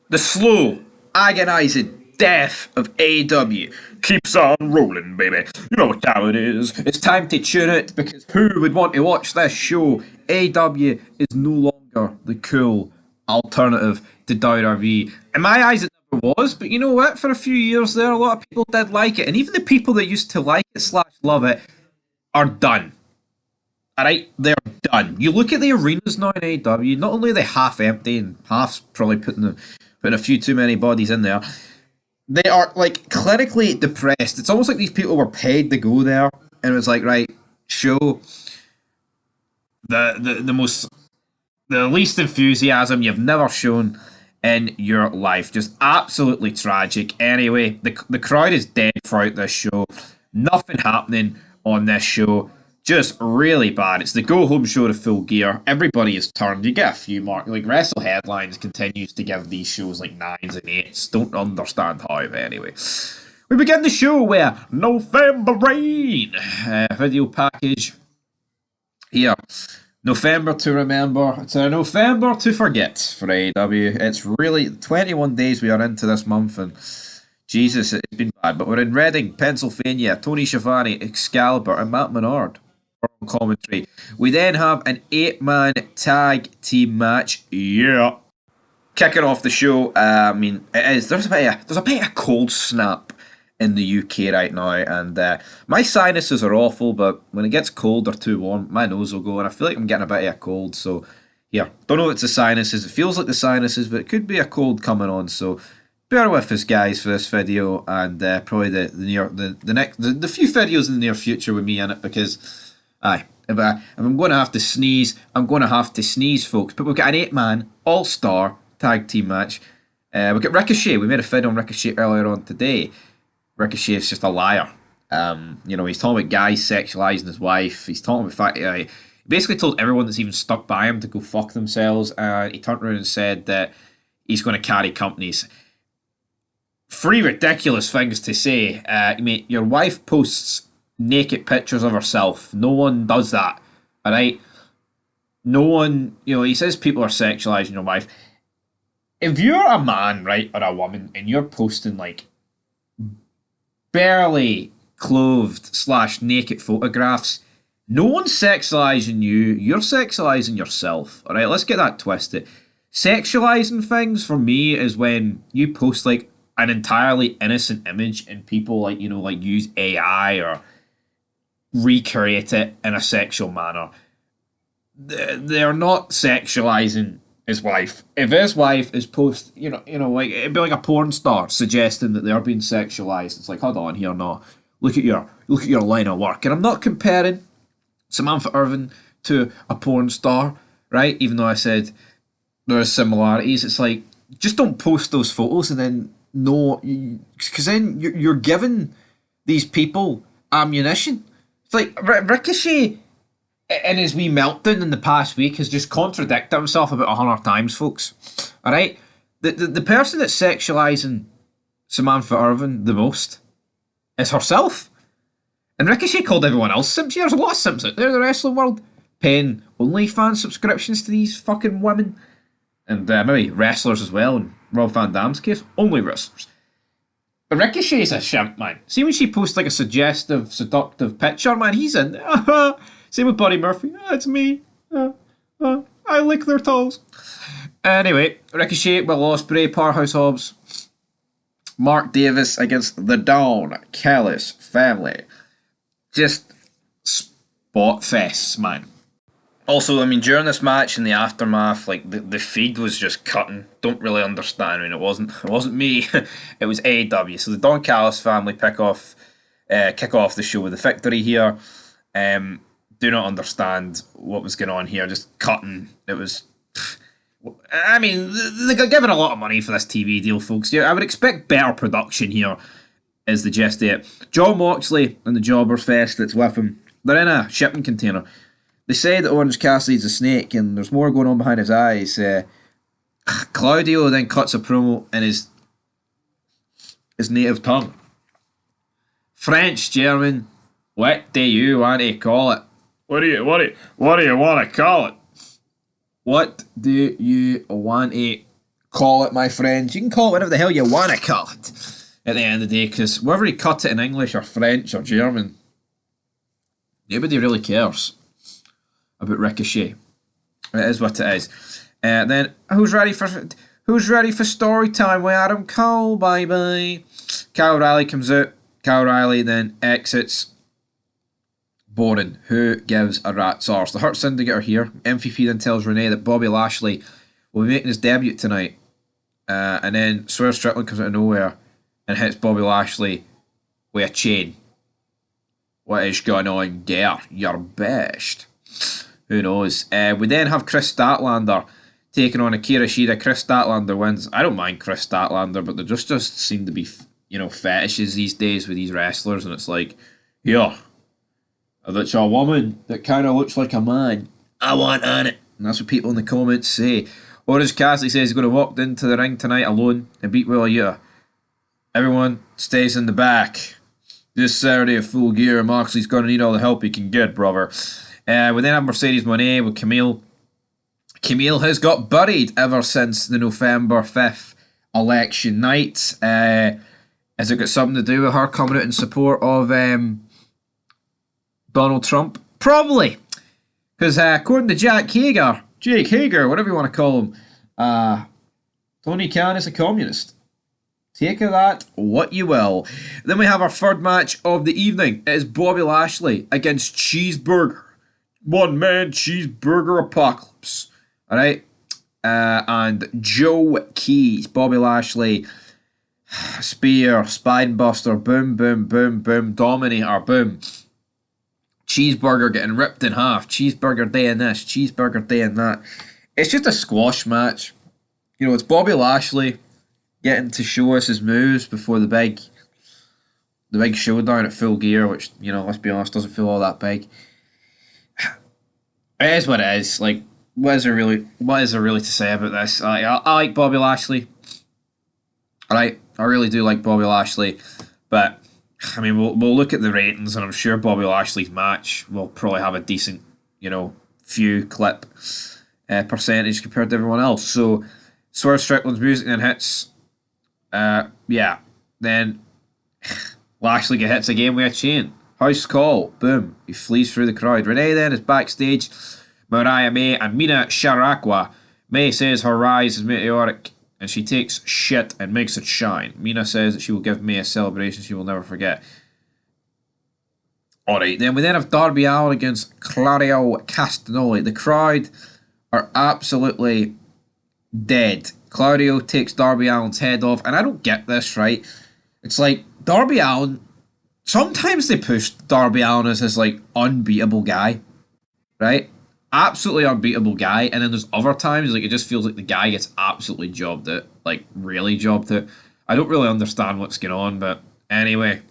The slow, agonising death of AEW keeps on rolling, baby. You know what time it is. It's time to tune it because who would want to watch this show? AEW is no longer the cool alternative to WWE. In my eyes, it never was, but you know what? For a few years there, a lot of people did like it, and even the people that used to like it slash love it are done. Alright, they're done. You look at the arenas now in AEW, not only are they half empty and half's probably putting a few too many bodies in there, they are like clinically depressed. It's almost like these people were paid to go there and it was like, right, show the most the least enthusiasm you've never shown in your life. Just absolutely tragic. Anyway, the crowd is dead throughout this show. Nothing happening on this show. Just really bad. It's the go home show to Full Gear. Everybody is turned. You get a few mark like Wrestle Headlines continues to give these shows like nines and eights. Don't understand how, but anyway. We begin the show with November Rain video package here. November to remember. It's a November to forget for AEW. It's really 21 days we are into this month, and Jesus, it's been bad. But we're in Reading, Pennsylvania. Tony Schiavone, Excalibur, and Matt Menard on commentary. We then have an 8-man tag team match. Yeah. Kicking off the show, I mean, it is. There's a bit of cold snap in the UK right now, and my sinuses are awful, but when it gets cold or too warm, my nose will go, and I feel like I'm getting a bit of a cold, so yeah, don't know if it's the sinuses, it feels like the sinuses, but it could be a cold coming on, so bear with us guys for this video, and probably the few videos in the near future with me in it, because if I'm going to have to sneeze, I'm going to have to sneeze, folks, but we've got an 8-man all-star tag team match. We've got Ricochet. We made a video on Ricochet earlier on today. Ricochet is just a liar. He's talking about guys sexualizing his wife. He's talking about the fact he basically told everyone that's even stuck by him to go fuck themselves. He turned around and said that he's going to carry companies. Three ridiculous things to say. Your wife posts naked pictures of herself. No one does that. All right. No one. He says people are sexualizing your wife. If you're a man, right, or a woman, and you're posting like barely clothed / naked photographs, no one's sexualizing you, you're sexualizing yourself. Alright, let's get that twisted. Sexualizing things for me is when you post like an entirely innocent image and people like use AI or recreate it in a sexual manner. They're not sexualizing his wife. If his wife is like it'd be like a porn star suggesting that they're being sexualized. It's like, hold on here, no. Look at your line of work. And I'm not comparing Samantha Irvin to a porn star, right? Even though I said there are similarities. It's like, just don't post those photos and then because then you're giving these people ammunition. It's like Ricochet in his wee meltdown in the past week has just contradicted himself about 100 times, folks. Alright? The person that's sexualising Samantha Irvin the most is herself. And Ricochet called everyone else simps. Yeah, there's a lot of simps out there in the wrestling world paying OnlyFans subscriptions to these fucking women. And maybe wrestlers as well, in Rob Van Dam's case. Only wrestlers. But Ricochet's a shimp, man. See when she posts like a suggestive, seductive picture, man, he's in there. Same with Buddy Murphy. It's me. I lick their toes. Anyway, Ricochet, Will Ospreay, Powerhouse Hobbs, Mark Davis against the Dawn, Callis Family. Just spot fests, man. Also, during this match and the aftermath, like the feed was just cutting. Don't really understand. It wasn't me. It was AEW. So the Dawn Callis Family kick off the show with a victory here. Do not understand what was going on here. Just cutting. It was. They got given a lot of money for this TV deal, folks. Yeah, I would expect better production here. Is the gist of it? John Moxley and the Jobbers Fest that's with him. They're in a shipping container. They say that Orange Cassidy's a snake, and there's more going on behind his eyes. Claudio then cuts a promo in his native tongue. French, German. What do you want to call it? What do you want to call it? What do you want to Call it, my friends. You can call it whatever the hell you want to call it at the end of the day, because whether you cut it in English or French or German, nobody really cares about Ricochet. It is what it is. Then who's ready for story time with Adam Cole? Bye bye. Kyle O'Reilly comes out. Kyle O'Reilly then exits. Boring. Who gives a rat's arse? The Hurt Syndicate are here. MVP then tells Renee that Bobby Lashley will be making his debut tonight. And then Swerve Strickland comes out of nowhere and hits Bobby Lashley with a chain. What is going on there? You're best. Who knows? We then have Chris Statlander taking on Akira Shida. Chris Statlander wins. I don't mind Chris Statlander, but there just seem to be, fetishes these days with these wrestlers, and it's like, yeah, that's a woman that kind of looks like a man. I want on it. And that's what people in the comments say. Orange Cassidy says he's going to walk into the ring tonight alone and beat Willa Yuta. Everyone stays in the back. This Saturday at Full Gear, Moxley's going to need all the help he can get, brother. We then have Mercedes Moné with Camille. Camille has got buried ever since the November 5th election night. Has it got something to do with her coming out in support of Donald Trump? Probably. Because according to Jake Hager, whatever you want to call him, Tony Khan is a communist. Take of that what you will. Then we have our third match of the evening. It is Bobby Lashley against Cheeseburger. One man cheeseburger apocalypse. Alright? And Joe Keys. Bobby Lashley. Spear. Spinebuster. Boom, boom, boom, boom. Dominator. Boom. Cheeseburger getting ripped in half. Cheeseburger day in this. Cheeseburger day in that. It's just a squash match. It's Bobby Lashley getting to show us his moves before the big showdown at Full Gear, which, let's be honest, doesn't feel all that big. It is what it is. Like, what is there really to say about this? I like Bobby Lashley. Alright, I really do like Bobby Lashley, but I mean, we'll look at the ratings, and I'm sure Bobby Lashley's match will probably have a decent, few clip percentage compared to everyone else. So, Swerve Strickland's music then hits. Then Lashley gets hits again with a chain. House call. Boom. He flees through the crowd. Renee then is backstage. Mariah May and Mina Sharakwa. May says her rise is meteoric and she takes shit and makes it shine. Mina says that she will give May a celebration she will never forget. Alright, then we then have Darby Allen against Claudio Castagnoli. The crowd are absolutely dead. Claudio takes Darby Allen's head off, and I don't get this, right? It's like, Darby Allen, sometimes they push Darby Allen as this, unbeatable guy, right? Absolutely unbeatable guy, and then there's other times, it just feels like the guy gets absolutely jobbed out, really jobbed out. I don't really understand what's going on, but anyway.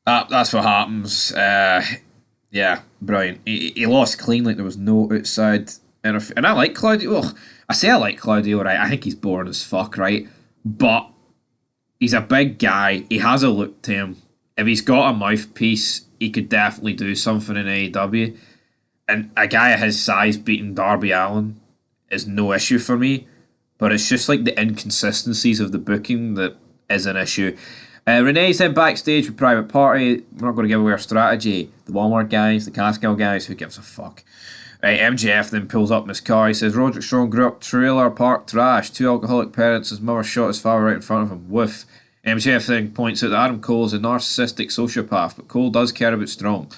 That's what happens. Yeah, brilliant. He lost clean, there was no outside interference. And I like Claudio. Ugh, I say I like Claudio, right? I think he's boring as fuck, right? But he's a big guy. He has a look to him. If he's got a mouthpiece, he could definitely do something in AEW. And a guy of his size beating Darby Allen is no issue for me. But it's just the inconsistencies of the booking that is an issue. Renee's then backstage with Private Party. We're not going to give away our strategy. The Walmart guys, the Cascal guys, who gives a fuck? Right, MJF then pulls up in his car. He says, Roderick Strong grew up trailer park trash. 2 alcoholic parents. His mother shot his father right in front of him. Woof. MJF then points out that Adam Cole is a narcissistic sociopath, but Cole does care about Strong.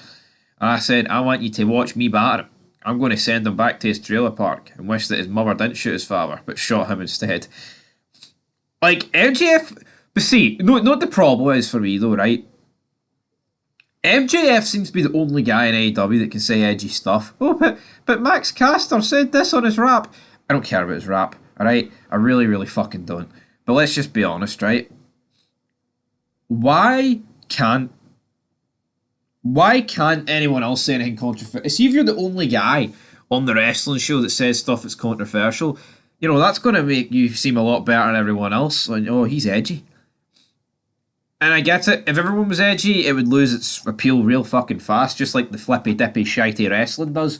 And I said, I want you to watch me batter him. I'm going to send him back to his trailer park and wish that his mother didn't shoot his father, but shot him instead. MJF... But see, no, what the problem is for me though, right? MJF seems to be the only guy in AEW that can say edgy stuff. Oh, but Max Caster said this on his rap. I don't care about his rap, alright? I really, really fucking don't. But let's just be honest, right? Why can't anyone else say anything controversial? See, if you're the only guy on the wrestling show that says stuff that's controversial, that's going to make you seem a lot better than everyone else. Oh, he's edgy. And I get it. If everyone was edgy, it would lose its appeal real fucking fast, just like the flippy dippy shitey wrestling does.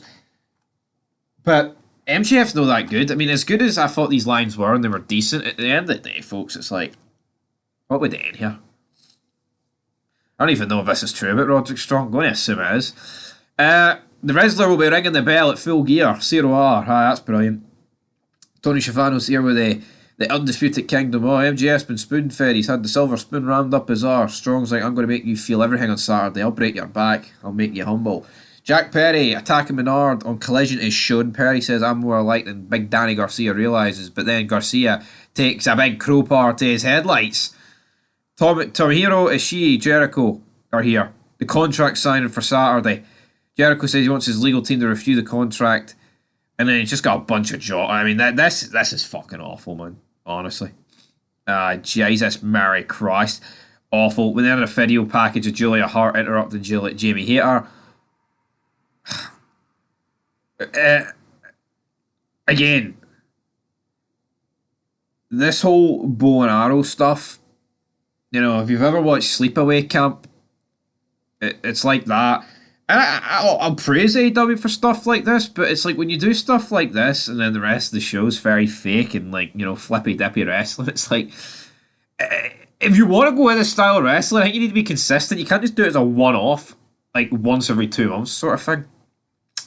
But MJF's not that good. I mean, as good as I thought these lines were, and they were decent, at the end of the day, folks, it's like, what would end here? I don't even know if this is true about Roderick Strong. I'm going to assume it is. The Rizzler will be ringing the bell at Full Gear. 0R. Hi, that's brilliant. Tony Schiavone's here with the Undisputed Kingdom. Oh, MJF's been spoon-fed. He's had the silver spoon rammed up his arse. Strong's like, I'm going to make you feel everything on Saturday. I'll break your back. I'll make you humble. Jack Perry attacking Menard on Collision is shown. Perry says, I'm more alike than Big Danny Garcia realises. But then Garcia takes a big crowbar to his headlights. Tomohiro Ishii, Jericho are here. The contract signing for Saturday. Jericho says he wants his legal team to review the contract. And then he's just got a bunch of I mean, this is fucking awful, man. Honestly. Jesus, Mary Christ. Awful. When they had a video package of Julia Hart interrupting Jamie Hayter. Again. This whole bow and arrow stuff. You know, if you've ever watched Sleepaway Camp, it's like that. And I'll praise AEW for stuff like this, but it's like when you do stuff like this and then the rest of the show's very fake and like, you know, flippy-dippy wrestling, it's like, if you want to go with this style of wrestling, I think you need to be consistent. You can't just do it as a one-off, like once every 2 months sort of thing.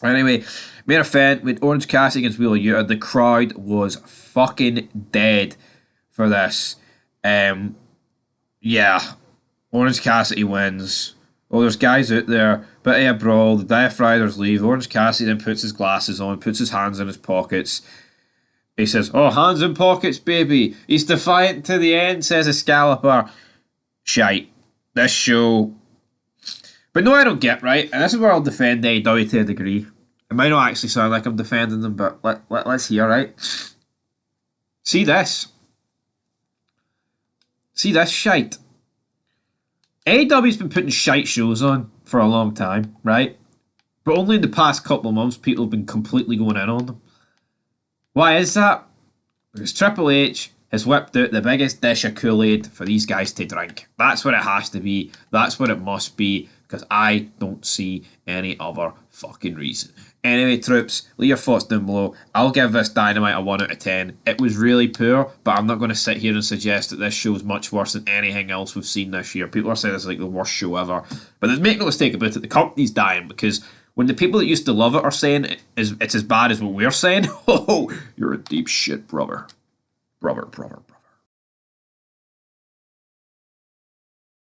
Anyway, main event with Orange Cassidy against Wheeler Yuta. The crowd was fucking dead for this. Yeah, Orange Cassidy wins. Oh, there's guys out there, but a brawl. The Diet Riders leave. Orange Cassidy then puts his glasses on, puts his hands in his pockets. He says, oh, hands in pockets, baby. He's defiant to the end, says Excalibur. Shite. This show. But no, I don't get, right? And this is where I'll defend AEW to a degree. It might not actually sound like I'm defending them, but let's hear, right? See this. See this shite. AEW's been putting shite shows on for a long time, right? But only in the past couple of months, people have been completely going in on them. Why is that? Because Triple H has whipped out the biggest dish of Kool-Aid for these guys to drink. That's what it has to be. That's what it must be. Because I don't see any other fucking reason. Anyway, troops, leave your thoughts down below. I'll give this Dynamite a 1 out of 10. It was really poor, but I'm not going to sit here and suggest that this show is much worse than anything else we've seen this year. People are saying this is like the worst show ever. But make no mistake about it, the company's dying, because when the people that used to love it are saying it's as bad as what we're saying, oh, you're a deep shit, brother. Brother.